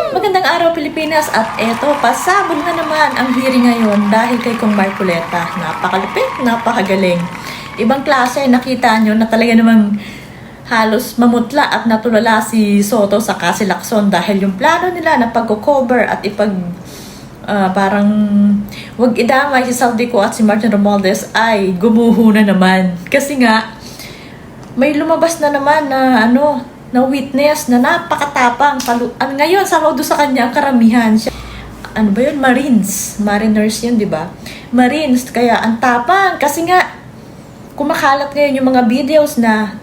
Magandang araw Pilipinas at eto, pasabog na naman ang hearing ngayon dahil kay Kong Marcoleta. Napakalupit, napakagaling. Ibang klase, nakita nyo na talaga namang halos mamutla at natulala si Soto sa si Lacson dahil yung plano nila na pag-cover at parang wag idamay si Saldico at si Martin Romualdez ay gumuho na naman. Kasi nga, may lumabas na naman na na witness na napakatapang. Ngayon, saludo sa kanya ang karamihan. Siya, ano ba yun? Mariners yun, di ba? Marines. Kaya ang tapang. Kasi nga, kumakalat ngayon yung mga videos na,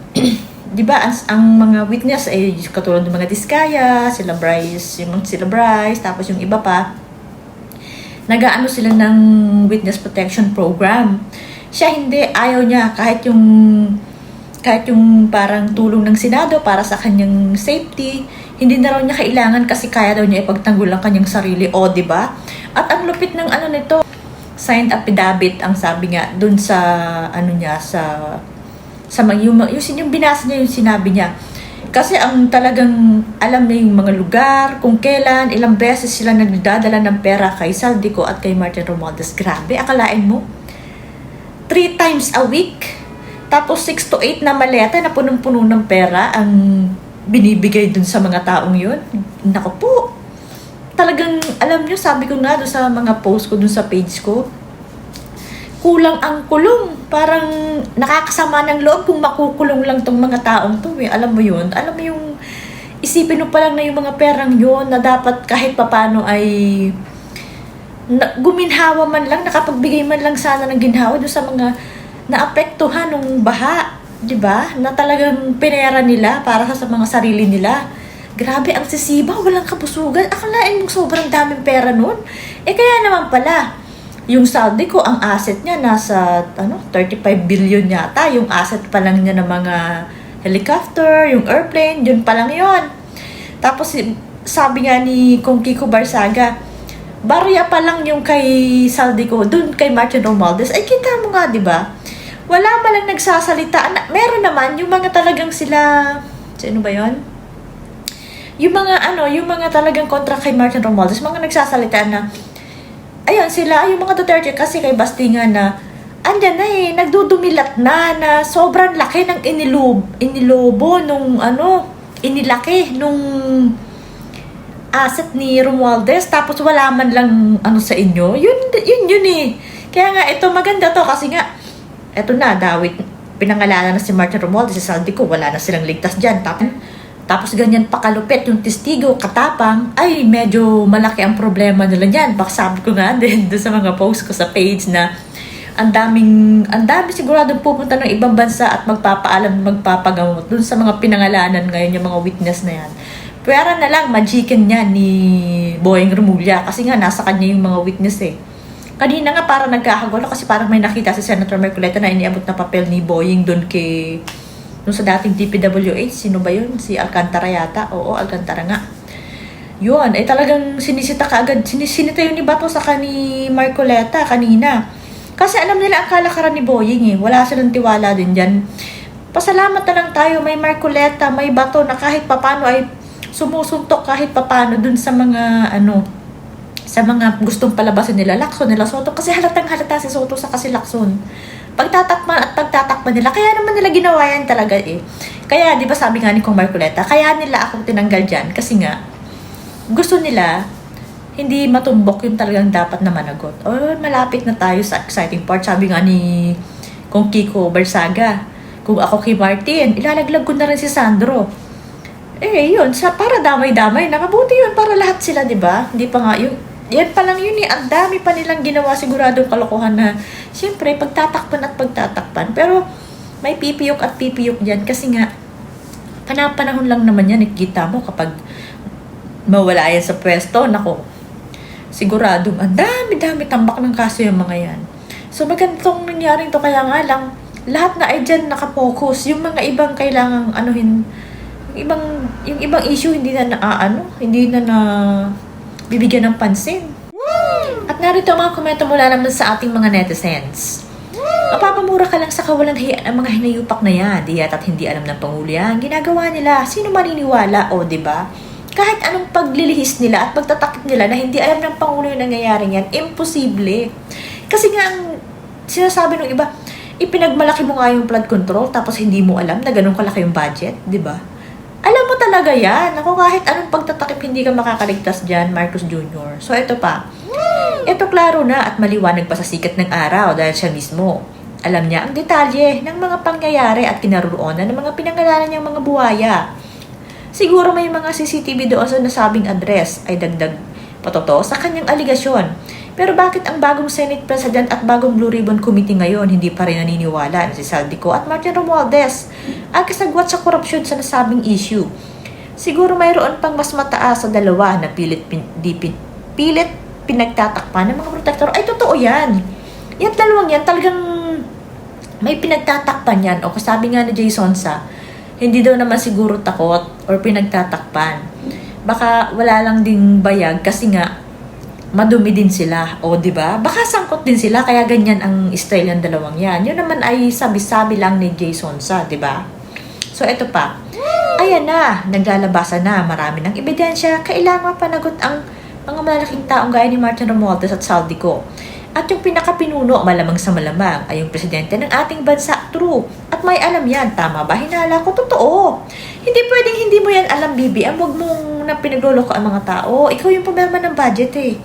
di ba, ang mga witness ay katulad ng mga Diskaya, sila Bryce, tapos yung iba pa, nag-aano sila ng witness protection program. Siya hindi, ayaw niya kahit yung parang tulong ng Senado para sa kanyang safety, hindi na raw niya kailangan kasi kaya daw niya ipagtanggol ang kanyang sarili. O, di ba? At ang lupit ng nito, signed affidavit ang sabi nga dun sa yung binasa niya yung sinabi niya. Kasi ang talagang alam niya yung mga lugar, kung kailan, ilang beses sila nagdadala ng pera kay Saldico at kay Martin Romualdez. Grabe, akalain mo? 3 times a week? Tapos 6 to 8 na maleta na punong-puno ng pera ang binibigay dun sa mga taong yun. Naku po. Talagang, alam nyo, sabi ko nga dun sa mga post ko dun sa page ko, kulang ang kulong. Parang nakakasama ng loob kung makukulong lang tong mga taong to. Alam mo yun? Alam mo yung isipin mo pa lang na yung mga perang yun na dapat kahit papano ay guminhawa man lang, nakapagbigay man lang sana ng ginhawa dun sa mga naapektuhan ng baha, di ba? Na talagang pinera nila para sa mga sarili nila. Grabe, ang sisiba, walang kabusugan. Akalain mong sobrang daming pera nun. Kaya naman pala, yung Saldico, ang asset niya nasa 35 billion yata. Yung asset pa lang niya ng mga helicopter, yung airplane, yun pa lang yun. Tapos, sabi nga ni Kong Kiko Barsaga, barya pa lang yung kay Saldico, dun kay Martin Romualdez. Kita mo nga, di ba? Wala malang nagsasalita. Meron naman yung mga talagang sila, sino ba yon? Yung mga talagang kontra kay Martin Romualdez, mga nagsasalita na, ayun sila, yung mga Duterte kasi kay Bastingan na, andyan na nagdudumilat na sobrang laki ng inilobo nung inilaki nung asset ni Romualdez, tapos wala man lang sa inyo. Yun Kaya nga, ito maganda to kasi nga, eto na, Dawit, pinangalanan na si Martin Romualdez, si Saldico, wala na silang ligtas dyan. Tapos ganyan pakalupit yung testigo, katapang, ay medyo malaki ang problema nila dyan. Baka sabi ko nga din doon sa mga post ko sa page na ang dami siguradong pupunta ng ibang bansa at magpapagamot doon sa mga pinangalanan ngayon, yung mga witness na yan. Pwera na lang, magikin niya ni Boying Remulla kasi nga nasa kanya yung mga witness Kanina nga parang nagkakagulo kasi parang may nakita si Senator Marcoleta na iniabot na papel ni Boying doon sa dating DPWH. Sino ba yun? Si Alcantara yata? Oo, Alcantara nga. Yun, talagang sinisita yun ni Bato sa ni Marcoleta kanina. Kasi alam nila ang kalakaran ni Boying Wala silang tiwala din dyan. Pasalamat na lang tayo, may Marcoleta, may Bato na kahit papano ay sumusuntok kahit papano dun sa mga sa mga gustong palabasin nila Lacson, nila Soto, kasi halatang halata si Soto sa kasi Lacson. Pagtatakpan nila, kaya naman nila ginawa yan talaga Kaya, di ba sabi nga ni Kong Marcoleta, kaya nila akong tinanggal dyan kasi nga, gusto nila, hindi matumbok yung talagang dapat na managot. Malapit na tayo sa exciting part. Sabi nga ni Kong Kiko Barsaga, kung ako kay Martin, ilalaglag ko na rin si Sandro. Yun, para damay-damay, nakabuti yun para lahat sila, di ba? Hindi pa nga yan pa lang yun ang dami pa nilang ginawa siguradong kalokohan na siyempre pagtatakpan. Pero may pipiyok at pipiyok dyan kasi nga panahon lang naman yan, nakikita mo kapag mawala yan sa pwesto, nako, siguradong ang dami tambak ng kaso yung mga yan. So magandang nangyaring to, kaya nga lang lahat na ay dyan nakapokus. Yung mga ibang kailangang yung ibang issue hindi na bibigyan ng pansin. At narito ang mga komento mula naman sa ating mga netizens. Mapapamura ka lang sa kawalang hiyaan ang mga hinayupak na yan. Di yata't hindi alam ng Pangulo yan. Ginagawa nila. Sino maniniwala? O, diba? Kahit anong paglilihis nila at pagtatakip nila na hindi alam ng Pangulo yung nangyayari yan, imposible. Kasi nga, ang sinasabi ng iba, ipinagmalaki mo nga yung flood control tapos hindi mo alam na ganun kalaki yung budget, di ba? Alam mo talaga yan. Ako kahit anong pagtatakip hindi ka makakaligtas dyan, Marcos Jr. So ito pa. Ito klaro na at maliwanag pa sa sikat ng araw dahil siya mismo. Alam niya ang detalye ng mga pangyayari at kinaroroonan ng mga pinangalanan niyang mga buhaya. Siguro may mga CCTV doon sa nasabing address ay dagdag patotoo sa kanyang aligasyon. Pero bakit ang bagong Senate President at bagong Blue Ribbon Committee ngayon hindi pa rin naniniwala na si Saldico at Martin Romualdez ang kasagwat sa korupsyon sa nasabing issue? Siguro mayroon pang mas mataas sa dalawa na pilit pinagtatakpan ng mga protector. Ay, totoo yan. Yan dalawang yan, talagang may pinagtatakpan yan. O kasabi nga ni Jason Sa, hindi daw naman siguro takot or pinagtatakpan. Baka wala lang ding bayag kasi nga madumi din sila. O, di ba? Baka sangkot din sila kaya ganyan ang style ng dalawang yan. Yun naman ay sabi-sabi lang ni Jason Sa, di ba? So, eto pa. Ayan na, naglalabasan na. Marami ng ebidensya. Kailangan panagot ang mga malalaking taong gaya ni Martin Romualdez at Saldico. At yung pinakapinuno, malamang sa malamang, ay yung presidente ng ating bansa. True. At may alam yan. Tama ba? Hinala ko. Totoo. Hindi pwedeng hindi mo yan alam, Bibi. Ang wag mong na pinagloloko ang mga tao. Ikaw yung pumirma ng budget eh.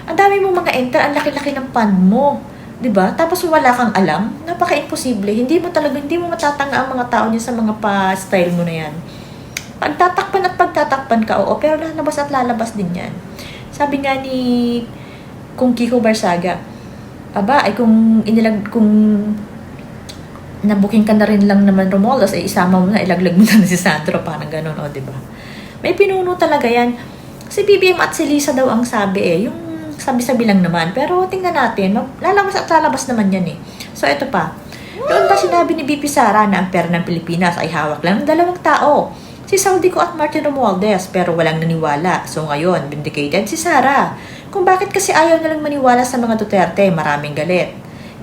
Ang dami mong mga enter, ang laki-laki ng fund mo. 'Di ba? Tapos wala kang alam, napaka-imposible. Hindi mo matatanga ang mga tao niya sa mga pa-style mo na 'yan. Pagtatakpan ka, oo, pero lalabas at lalabas din 'yan. Sabi nga ni kung Kiko Barsaga, aba, ay kung nabuking ka na rin lang naman Romualdez, ay isama mo na, ilaglag mo na si Sandro, parang ganun, o, 'di ba? May pinuno talaga 'yan. Si BBM at si Lisa daw ang sabi yung sabi-sabi lang naman. Pero tingnan natin, lalabas at lalabas naman yan eh. So, ito pa. Doon pa sinabi ni BP Sara na ang pera ng Pilipinas ay hawak lang ng dalawang tao. Si Saldico at Martin Romualdez, pero walang naniwala. So, ngayon, vindicated si Sara. Kung bakit kasi ayaw nalang maniwala sa mga Duterte, maraming galit.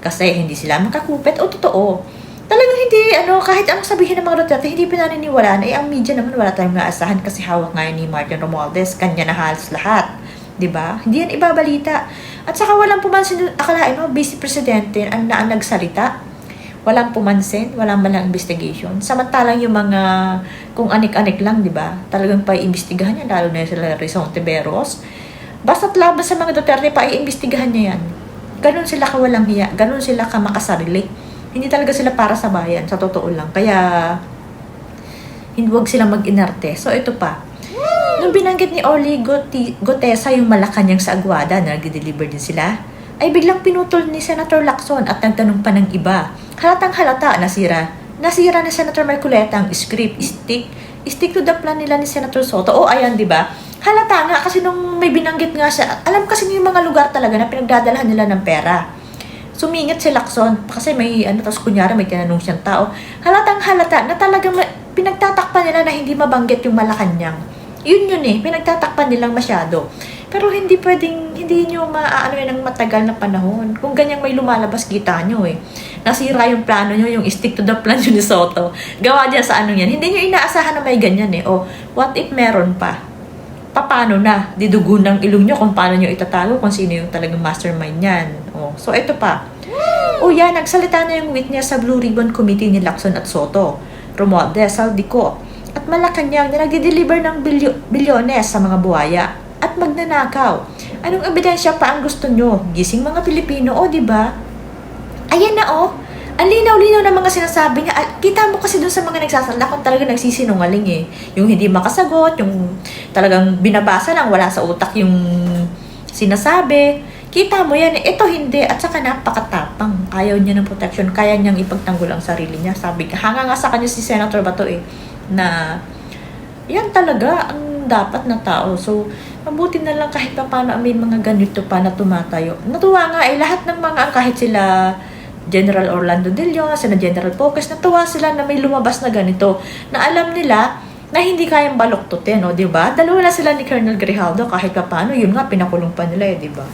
Kasi hindi sila makakupit o totoo. Talagang hindi, kahit anong sabihin ng mga Duterte, hindi pinaniniwalaan. Ang media naman wala tayong naasahan kasi hawak nga ni Martin Romualdez. Kanya na halos lahat. Diba? Hindi yan ibabalita. At saka walang pumansin, akalain mo, Vice Presidente ang nagsalita. Walang pumansin, walang malang investigation. Samantalang yung mga, kung anik-anik lang, diba? Talagang pa-iimbestigahan yan, lalo na sila Rizon Tiberos. Basta't laban sa mga Duterte, pa-iimbestigahan niya yan. Ganun sila kawalang hiya, ganun sila kamakasarili. Hindi talaga sila para sa bayan, sa totoo lang. Kaya, huwag silang mag-inarte. So, ito pa. Nung binanggit ni Orly Gotesa yung Malacanang sa Aguada na nag-deliver din sila, ay biglang pinutol ni Senator Lacson at nagtanong pa ng iba. Halatang halata, nasira ni Senator Marcoleta ang script, stick to the plan nila ni Senator Soto. O, ayan, di ba? Halata nga kasi nung may binanggit nga siya, alam kasi yung mga lugar talaga na pinagdadalahan nila ng pera. Sumingit si Lacson kasi may, tapos kunyari may tinanong siyang tao. Halatang halata na talagang pinagtatakpan nila na hindi mabanggit yung Malacanang. Yun eh, pinagtatakpan nilang masyado. Pero hindi nyo maaano yan ng matagal na panahon. Kung ganyang may lumalabas, kita nyo eh. Nasira yung plano nyo, yung stick to the plan yun ni Soto. Gawa dyan sa yan. Hindi nyo inaasahan na may ganyan eh. O, what if meron pa? Paano na? Didugo ng ilong nyo kung paano nyo itatago, kung sino yung talagang mastermind yan. O, so, ito pa. O yan, nagsalita na yung witness sa Blue Ribbon Committee ni Lacson at Soto. Romualdez, Saldico, at Malacanang na nagde-deliver ng bilyones sa mga buhaya at magnanakaw. Anong ebidensya pa ang gusto nyo? Gising mga Pilipino, di ba? Ayan na, Ang linaw-linaw ng mga sinasabi niya. Kita mo kasi dun sa mga nagsasalita kung talaga nagsisinungaling eh. Yung hindi makasagot, yung talagang binabasa lang, wala sa utak yung sinasabi. Kita mo yan eh. Ito hindi. At saka napakatapang. Ayaw niya ng protection. Kaya niyang ipagtanggol ang sarili niya. Sabi ka, hanga nga sa kanya si Senator Bato eh. Na yan talaga ang dapat na tao. So, mabuti na lang kahit pa paano may mga ganito pa na tumatayo. Natuwa nga lahat ng mga, kahit sila General Orlando De Leon, sila General Focus, natuwa sila na may lumabas na ganito. Na alam nila na hindi kayang baloktutin, di ba? Dalawa na sila ni Colonel Grijaldo kahit pa paano, yun nga, pinakulong pa nila di ba?